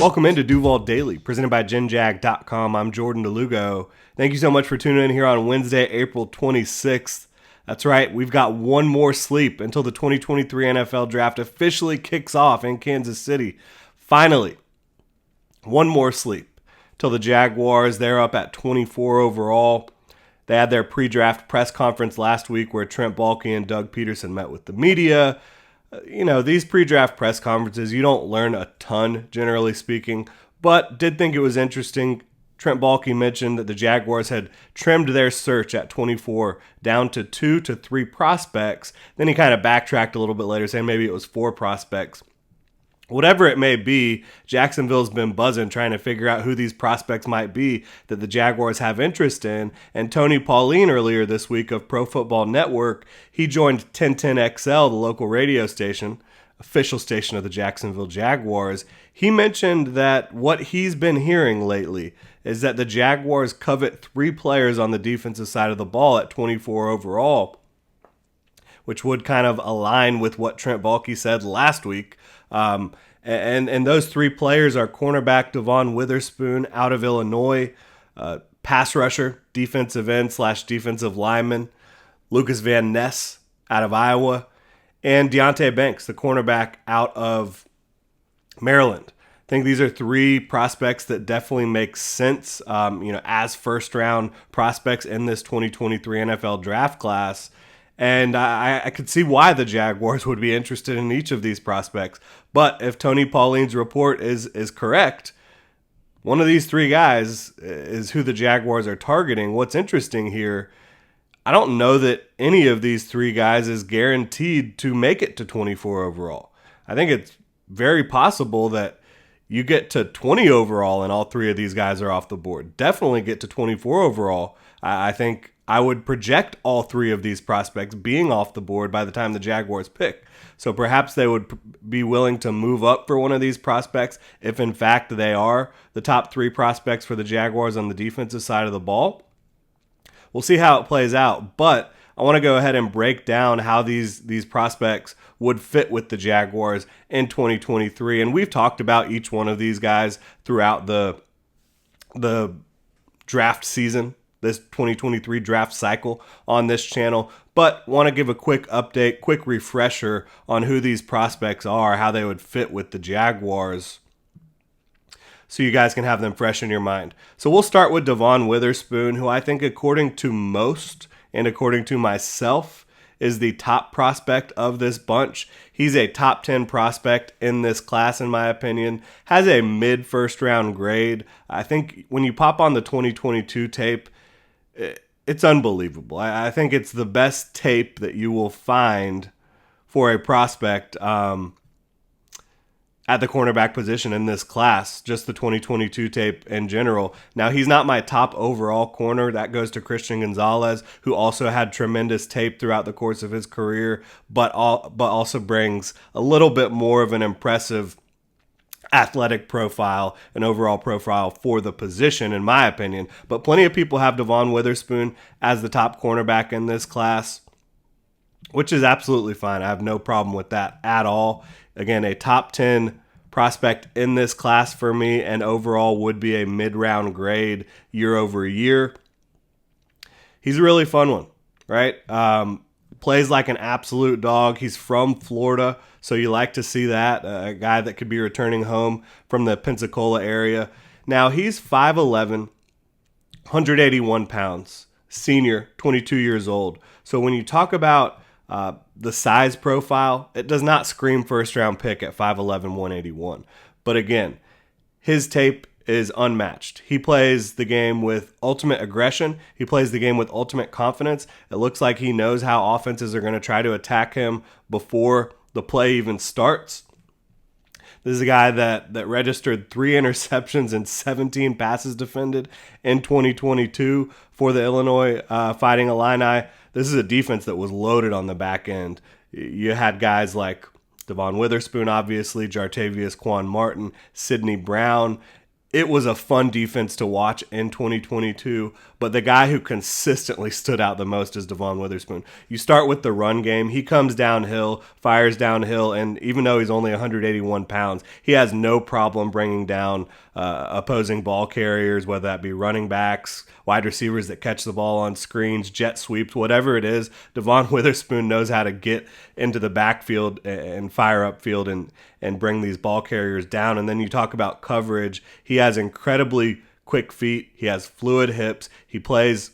Welcome into Duval Daily, presented by GenJag.com. I'm Jordan DeLugo. Thank you so much for tuning in here on Wednesday, April 26th. That's right, we've got one more sleep until the 2023 NFL Draft officially kicks off in Kansas City. Finally, one more sleep till the Jaguars. They're up at 24 overall. They had their pre-draft press conference last week where Trent Baalke and Doug Peterson met with the media. These pre-draft press conferences, you don't learn a ton, generally speaking, but did think it was interesting. Trent Baalke mentioned that the Jaguars had trimmed their search at 24 down to 2 to 3 prospects. Then he kind of backtracked a little bit later, saying maybe it was 4 prospects. Whatever it may be, Jacksonville's been buzzing trying to figure out who these prospects might be that the Jaguars have interest in. And Tony Pauline earlier this week of Pro Football Network, he joined 1010XL, the local radio station, official station of the Jacksonville Jaguars. He mentioned that what he's been hearing lately is that the Jaguars covet 3 players on the defensive side of the ball at 24 overall, which would kind of align with what Trent Baalke said last week. And those 3 players are cornerback Devon Witherspoon out of Illinois, pass rusher, defensive end / defensive lineman Lukas Van Ness out of Iowa, and Deonte Banks, the cornerback out of Maryland. I think these are 3 prospects that definitely make sense, as first-round prospects in this 2023 NFL draft class. And I could see why the Jaguars would be interested in each of these prospects. But if Tony Pauline's report is correct, one of these 3 guys is who the Jaguars are targeting. What's interesting here, I don't know that any of these 3 guys is guaranteed to make it to 24 overall. I think it's very possible that you get to 20 overall and all 3 of these guys are off the board. Definitely get to 24 overall. I think I would project all 3 of these prospects being off the board by the time the Jaguars pick. So perhaps they would be willing to move up for one of these prospects if in fact they are the top 3 prospects for the Jaguars on the defensive side of the ball. We'll see how it plays out, but I want to go ahead and break down how these prospects would fit with the Jaguars in 2023. And we've talked about each one of these guys throughout the draft season, this 2023 draft cycle on this channel, but want to give a quick update, quick refresher on who these prospects are, how they would fit with the Jaguars, so you guys can have them fresh in your mind. So we'll start with Devon Witherspoon, who I think according to most and according to myself is the top prospect of this bunch. He's a top 10 prospect in this class, in my opinion. Has a mid-first round grade. I think when you pop on the 2022 tape, it's unbelievable. I think it's the best tape that you will find for a prospect at the cornerback position in this class, just the 2022 tape in general. Now, he's not my top overall corner. That goes to Christian Gonzalez, who also had tremendous tape throughout the course of his career, but also brings a little bit more of an impressive athletic profile and overall profile for the position, in my opinion. But plenty of people have Devon Witherspoon as the top cornerback in this class, which is absolutely fine. I have no problem with that at all. Again, a top 10 prospect in this class for me, and overall would be a mid-round grade year over year. He's a really fun one, right? Plays like an absolute dog. He's from Florida, so you like to see that. A guy that could be returning home from the Pensacola area. Now, he's 5'11", 181 pounds, senior, 22 years old. So when you talk about the size profile, it does not scream first-round pick at 5'11", 181. But again, his tape is unmatched. He plays the game with ultimate aggression. He plays the game with ultimate confidence. It looks like he knows how offenses are going to try to attack him before the play even starts. This is a guy that registered 3 interceptions and 17 passes defended in 2022 for the Illinois Fighting Illini. This is a defense that was loaded on the back end. You had guys like Devon Witherspoon, obviously, Jartavius Quan Martin, Sidney Brown. it was a fun defense to watch in 2022, but the guy who consistently stood out the most is Devon Witherspoon. You start with the run game. He comes downhill, fires downhill, and even though he's only 181 pounds, he has no problem bringing down opposing ball carriers, whether that be running backs, wide receivers that catch the ball on screens, jet sweeps, whatever it is. Devon Witherspoon knows how to get into the backfield and fire upfield and bring these ball carriers down. And then you talk about coverage. He has incredibly quick feet. He has fluid hips. He plays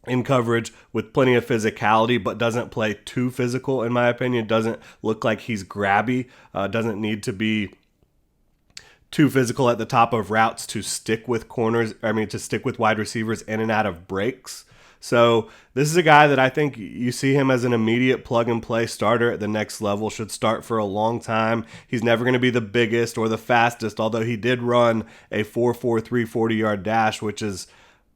in coverage with plenty of physicality, but doesn't play too physical, in my opinion. Doesn't look like he's grabby. Doesn't need to be too physical at the top of routes to stick with to stick with wide receivers in and out of breaks. So this is a guy that I think you see him as an immediate plug-and-play starter at the next level, should start for a long time. He's never going to be the biggest or the fastest, although he did run a 4.43 40-yard dash, which is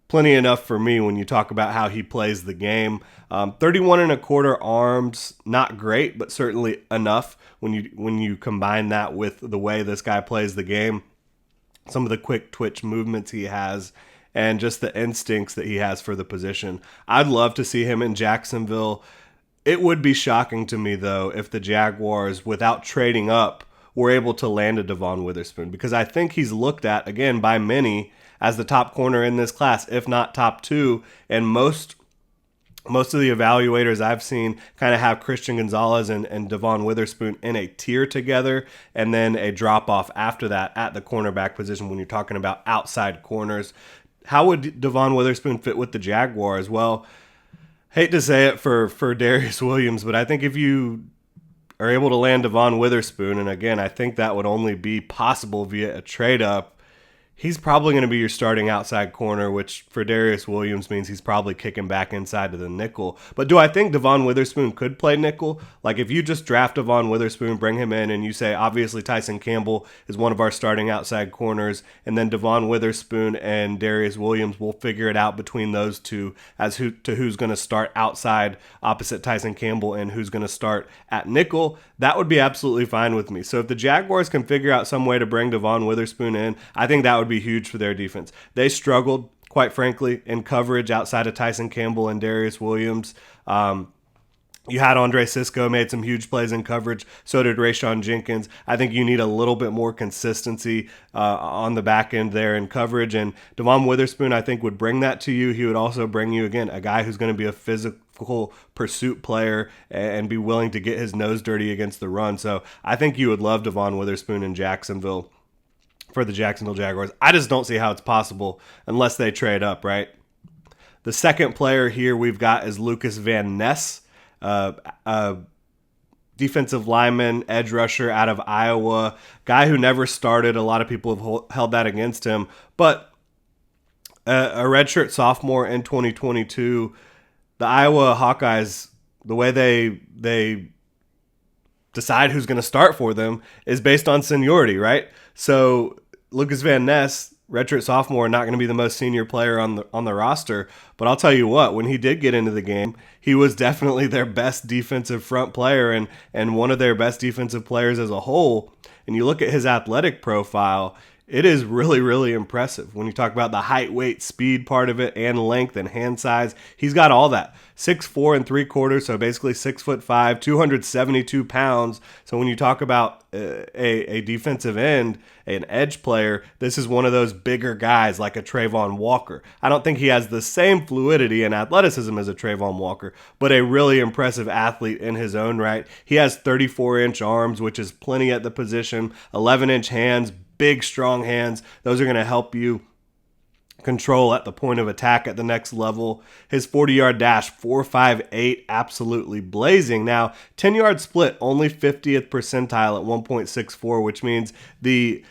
plenty enough for me when you talk about how he plays the game. 31 and a quarter arms, not great, but certainly enough when you combine that with the way this guy plays the game, some of the quick twitch movements he has, and just the instincts that he has for the position. I'd love to see him in Jacksonville. It would be shocking to me, though, if the Jaguars, without trading up, were able to land a Devon Witherspoon, because I think he's looked at, again, by many as the top corner in this class, if not top two, and most of the evaluators I've seen kind of have Christian Gonzalez and Devon Witherspoon in a tier together, and then a drop-off after that at the cornerback position when you're talking about outside corners. How would Devon Witherspoon fit with the Jaguars? Well, hate to say it for Darius Williams, but I think if you are able to land Devon Witherspoon, and again, I think that would only be possible via a trade-up, he's probably going to be your starting outside corner, which for Darius Williams means he's probably kicking back inside to the nickel. But do I think Devon Witherspoon could play nickel? Like, if you just draft Devon Witherspoon, bring him in, and you say, obviously Tyson Campbell is one of our starting outside corners, and then Devon Witherspoon and Darius Williams, will figure it out between those two as to who's going to start outside opposite Tyson Campbell and who's going to start at nickel. That would be absolutely fine with me. So if the Jaguars can figure out some way to bring Devon Witherspoon in, I think that would be huge for their defense. They struggled, quite frankly, in coverage outside of Tyson Campbell and Darius Williams. You had Andre Sisco made some huge plays in coverage. So did Rayshon Jenkins. I think you need a little bit more consistency on the back end there in coverage. And Devon Witherspoon, I think, would bring that to you. He would also bring you, again, a guy who's going to be a physical pursuit player and be willing to get his nose dirty against the run. So I think you would love Devon Witherspoon in Jacksonville for the Jacksonville Jaguars. I just don't see how it's possible unless they trade up, right? The second player here we've got is Lukas Van Ness. Defensive lineman, edge rusher out of Iowa, guy who never started. A lot of people have held that against him, but a redshirt sophomore in 2022. The Iowa Hawkeyes, the way they decide who's going to start for them is based on seniority, right? So Lukas Van Ness, redshirt sophomore, not going to be the most senior player on the roster, but I'll tell you what, when he did get into the game, he was definitely their best defensive front player and one of their best defensive players as a whole. And you look at his athletic profile, it is really, really impressive. When you talk about the height, weight, speed part of it, and length and hand size, he's got all that. 6'4 3/4, so basically 6'5", 272 pounds. So when you talk about a defensive end, an edge player, this is one of those bigger guys like a Trayvon Walker. I don't think he has the same fluidity and athleticism as a Trayvon Walker, but a really impressive athlete in his own right. He has 34-inch arms, which is plenty at the position, 11-inch hands, big, strong hands. Those are going to help you control at the point of attack at the next level. His 40-yard dash, 4.58, absolutely blazing. Now, 10-yard split, only 50th percentile at 1.64, which means the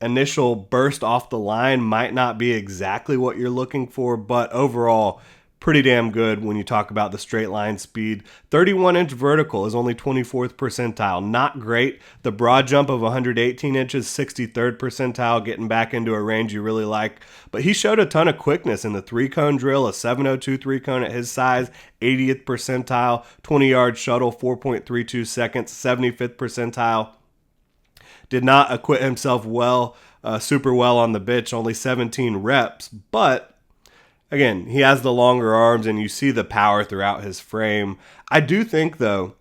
initial burst off the line might not be exactly what you're looking for, but overall, pretty damn good when you talk about the straight line speed. 31-inch vertical is only 24th percentile. Not great. The broad jump of 118 inches, 63rd percentile, getting back into a range you really like. But he showed a ton of quickness in the three-cone drill, a 7.02 three-cone at his size, 80th percentile, 20-yard shuttle, 4.32 seconds, 75th percentile. Did not acquit himself well super well on the bench, only 17 reps, but again, he has the longer arms and you see the power throughout his frame. I do think, though,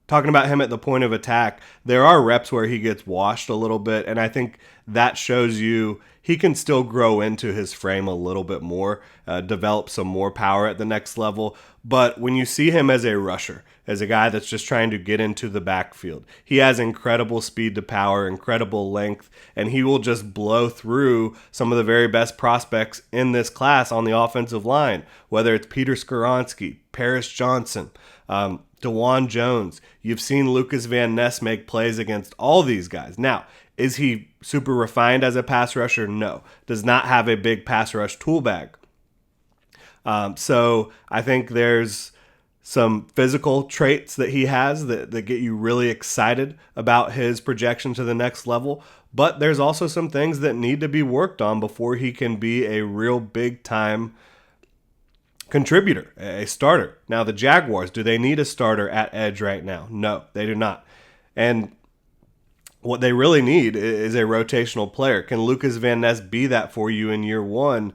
talking about him at the point of attack, there are reps where he gets washed a little bit, and I think that shows you he can still grow into his frame a little bit more, develop some more power at the next level. But when you see him as a rusher, as a guy that's just trying to get into the backfield, he has incredible speed to power, incredible length, and he will just blow through some of the very best prospects in this class on the offensive line, whether it's Peter Skoronski, Paris Johnson, DeJuan Jones. You've seen Lukas Van Ness make plays against all these guys. Now, is he super refined as a pass rusher? No. Does not have a big pass rush tool bag. So I think there's some physical traits that he has that get you really excited about his projection to the next level. But there's also some things that need to be worked on before he can be a real big time contributor, a starter. Now, the Jaguars, do they need a starter at edge right now? No, they do not. And what they really need is a rotational player. Can Lukas Van Ness be that for you in year one?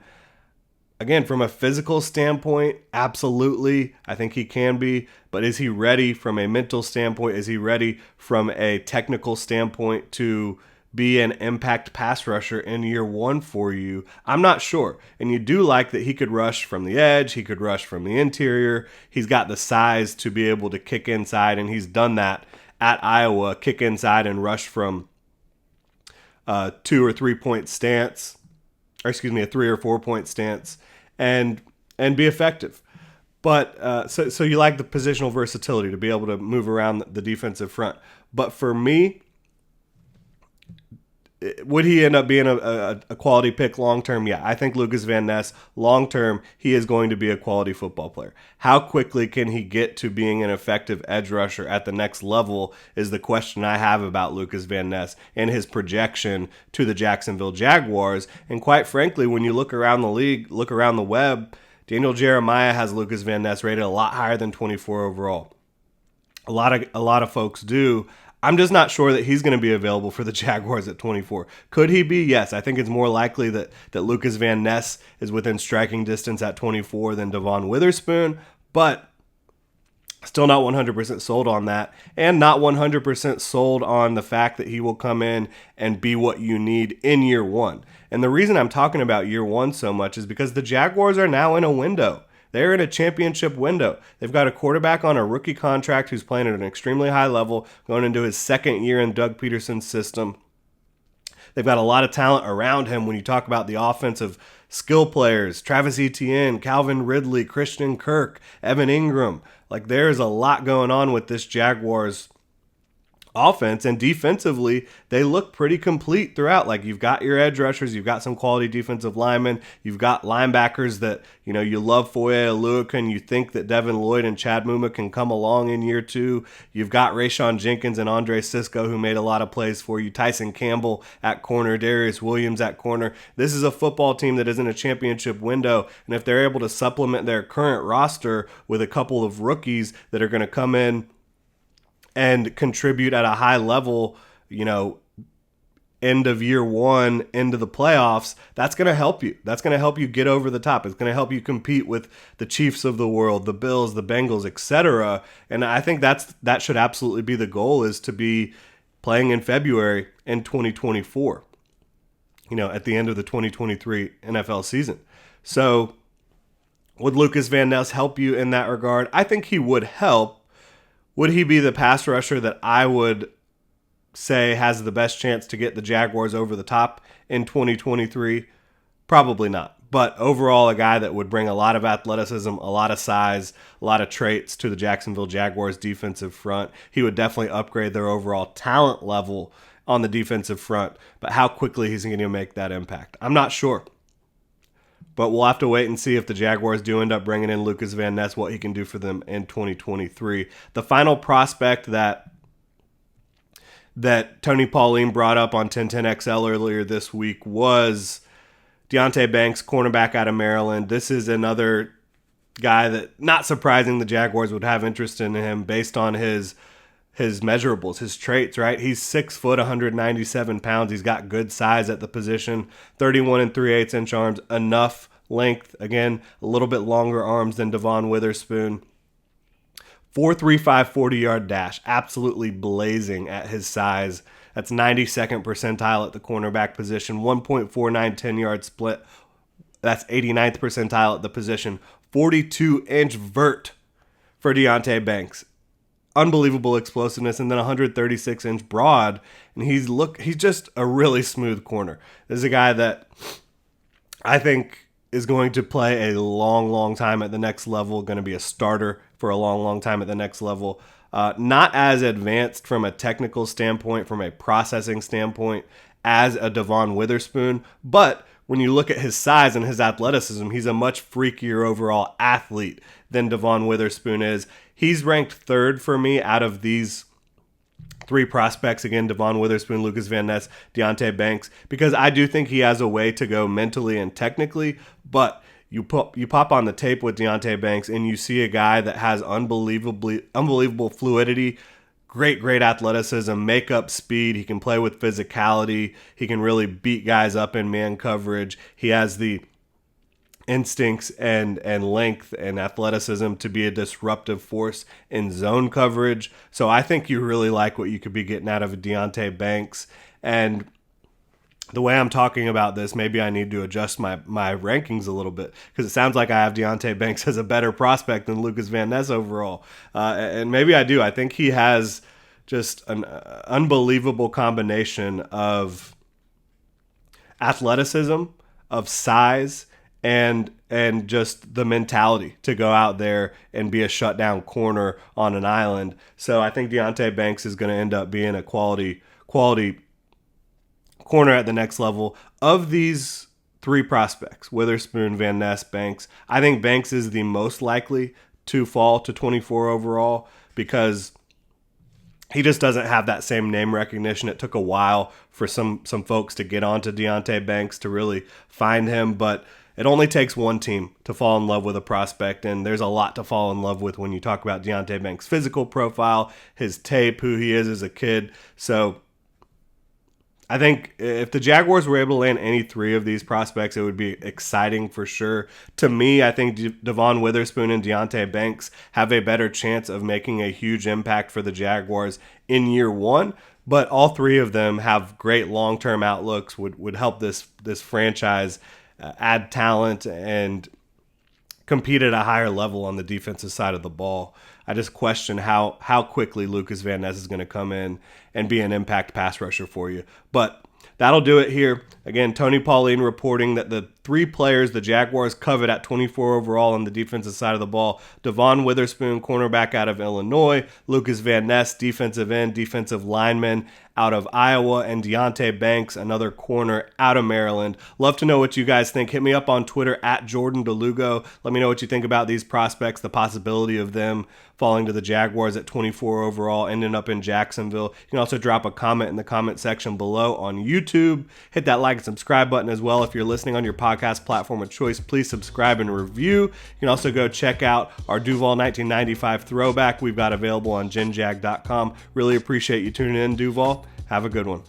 Again, from a physical standpoint, absolutely. I think he can be. But is he ready from a mental standpoint? Is he ready from a technical standpoint to be an impact pass rusher in year one for you? I'm not sure. And you do like that he could rush from the edge. He could rush from the interior. He's got the size to be able to kick inside, and he's done that at Iowa, kick inside and rush from 2 or 3 point stance, or excuse me, a 3 or 4 point stance, and be effective. But so you like the positional versatility to be able to move around the defensive front. But for me, would he end up being a quality pick long-term? Yeah, I think Lukas Van Ness, long-term, he is going to be a quality football player. How quickly can he get to being an effective edge rusher at the next level is the question I have about Lukas Van Ness and his projection to the Jacksonville Jaguars. And quite frankly, when you look around the league, look around the web, Daniel Jeremiah has Lukas Van Ness rated a lot higher than 24 overall. A lot of folks do. I'm just not sure that he's going to be available for the Jaguars at 24. Could he be? Yes. I think it's more likely that Lukas Van Ness is within striking distance at 24 than Devon Witherspoon, but still not 100% sold on that, and not 100% sold on the fact that he will come in and be what you need in year one. And the reason I'm talking about year one so much is because the Jaguars are now in a window. They're in a championship window. They've got a quarterback on a rookie contract who's playing at an extremely high level, going into his second year in Doug Peterson's system. They've got a lot of talent around him when you talk about the offensive skill players. Travis Etienne, Calvin Ridley, Christian Kirk, Evan Ingram. Like, there's a lot going on with this Jaguars offense, and defensively they look pretty complete throughout. Like, you've got your edge rushers, you've got some quality defensive linemen, you've got linebackers that you love Foye Oluokun, and you think that Devin Lloyd and Chad Muma can come along in year two. You've got Rayshawn Jenkins and Andre Sisco, who made a lot of plays for you, Tyson Campbell at corner, Darius Williams at corner. This is a football team that is in a championship window, and if they're able to supplement their current roster with a couple of rookies that are going to come in and contribute at a high level, end of year one, into the playoffs, that's going to help you. That's going to help you get over the top. It's going to help you compete with the Chiefs of the world, the Bills, the Bengals, etc. And I think that should absolutely be the goal, is to be playing in February in 2024, at the end of the 2023 NFL season. So would Lukas Van Ness help you in that regard? I think he would help. Would he be the pass rusher that I would say has the best chance to get the Jaguars over the top in 2023? Probably not. But overall, a guy that would bring a lot of athleticism, a lot of size, a lot of traits to the Jacksonville Jaguars defensive front. He would definitely upgrade their overall talent level on the defensive front. But how quickly he's going to make that impact, I'm not sure. But we'll have to wait and see if the Jaguars do end up bringing in Lukas Van Ness, what he can do for them in 2023. The final prospect that Tony Pauline brought up on 1010XL earlier this week was Deontay Banks, cornerback out of Maryland. This is another guy that, not surprising, the Jaguars would have interest in him based on his his measurables, his traits, right? He's 6 foot, 197 pounds. He's got good size at the position, 31 3/8 inch arms, enough length. Again, a little bit longer arms than Devon Witherspoon. 4.35 40-yard dash, absolutely blazing at his size. That's 92nd percentile at the cornerback position. 1.49 10-yard split. That's 89th percentile at the position. 42-inch vert for Deontay Banks. Unbelievable explosiveness, and then 136-inch broad, and he's just a really smooth corner. This is a guy that I think is going to play a long time at the next level, going to be a starter for a long time at the next level. Not as advanced from a technical standpoint, from a processing standpoint, as a Devon Witherspoon, but when you look at his size and his athleticism, he's a much freakier overall athlete than Devon Witherspoon is. He's ranked third for me out of these three prospects. Again, Devon Witherspoon, Lukas Van Ness, Deontay Banks, because I do think he has a way to go mentally and technically, but you pop on the tape with Deontay Banks and you see a guy that has unbelievable fluidity, great athleticism, make-up speed. He can play with physicality. He can really beat guys up in man coverage. He has the instincts and length and athleticism to be a disruptive force in zone coverage. So I think you really like what you could be getting out of Deontay Banks. And the way I'm talking about this, maybe I need to adjust my rankings a little bit, because it sounds like I have Deontay Banks as a better prospect than Lukas Van Ness overall. And maybe I do. I think he has just an unbelievable combination of athleticism, of size, and just the mentality to go out there and be a shutdown corner on an island. So I think Deontay Banks is going to end up being a quality corner at the next level. Of these three prospects, Witherspoon, Van Ness, Banks, I think Banks is the most likely to fall to 24 overall, because he just doesn't have that same name recognition. It took a while for some folks to get onto Deontay Banks to really find him, but it only takes one team to fall in love with a prospect, and there's a lot to fall in love with when you talk about Deontay Banks' physical profile, his tape, who he is as a kid. So I think if the Jaguars were able to land any three of these prospects, it would be exciting for sure. To me, I think Devon Witherspoon and Deontay Banks have a better chance of making a huge impact for the Jaguars in year one, but all three of them have great long-term outlooks, would help this franchise add talent and compete at a higher level on the defensive side of the ball. I just question how quickly Lukas Van Ness is going to come in and be an impact pass rusher for you. But that'll do it here. Again, Tony Pauline reporting that the three players the Jaguars covet at 24 overall on the defensive side of the ball: Devon Witherspoon, cornerback out of Illinois; Lukas Van Ness, defensive end, defensive lineman out of Iowa; and Deonte Banks, another corner out of Maryland. Love to know what you guys think. Hit me up on Twitter at Jordan DeLugo. Let me know what you think about these prospects, the possibility of them falling to the Jaguars at 24 overall, ending up in Jacksonville. You can also drop a comment in the comment section below on YouTube. Hit that like and subscribe button as well. If you're listening on your podcast platform of choice, please subscribe and review. You can also go check out our Duval 1995 throwback we've got available on genjag.com. Really appreciate you tuning in, Duval. Have a good one.